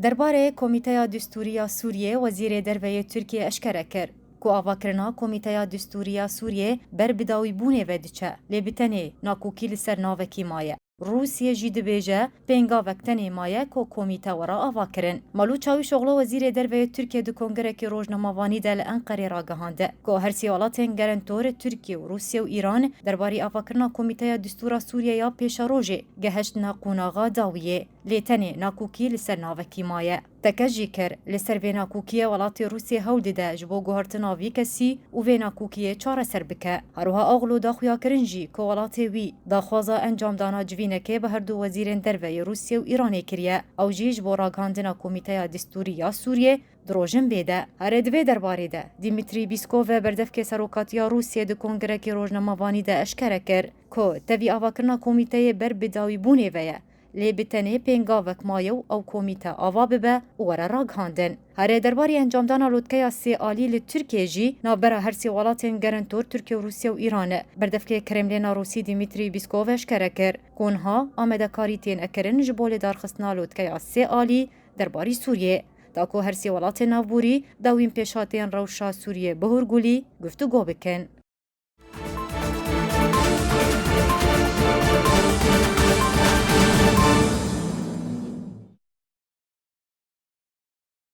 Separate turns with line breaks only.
درباره کمیته دستوری سوریه وزیر دربه ترکیه اشکره کرد کو آواکرنا کمیته دستوری سوریه بر بداوی بونه ودچه لبتنه ناکوکی لسر ناوکی مایه روسیه جی دبیجه پنگا وقتنی مایه کو کمیته ورا آواکرن مالو چاوی شغل وزیر دربه ترکیه دو کنگره که روزنامه‌وانی دل انقره را گهانده کو هر سیالاتن گرانتور ترکیه و روسیه و ایران درباره آواکرنا کمیته دستور سوریه یا پیش روزه گهشت ناقوناغا داویه لیتنه ناکوکی لسر ناوکی مایه تکجی کر لسر وینا کوکیه ولات روسیه هولده ده جبو گوهرتنا وی کسی و وینا کوکیه چاره سر بکه هروها اغلو دا خویا کرنجی که ولات وی دا خوازا انجام دانا جوینکه به هر دو وزیرن دروه روسیه و ایرانه کریه او جیج بو راگاندنا کمیته دستوری یا سوریه دروژن بیده هر دوی درباره ده دیمیتری بیسکوف بردف که سروکاتیا روسیه دو کنگره که روزنامه‌وانی ده اشکره کر که تبی آواکرنا کمیته بر بداوی بونه ویه لی بتنه پنگاوک مایو او کمیته آوا ببه وره راگ هاندن. هره درباری انجام دانا لودکه سی آلی لترکیه جی نابرا هر سی والاتین گرانتور ترکیه و روسیه و ایران بردفکه کرملین روسی دیمیتری بیسکوفش کرکر کونها آمده کاریتین اکرن جبول دارخستنا لودکه سی آلی درباری سوریه تاکو هر سی والاتین نابوری داوین پیشاتین روشا سوریه بهرگولی گفتگو بکن.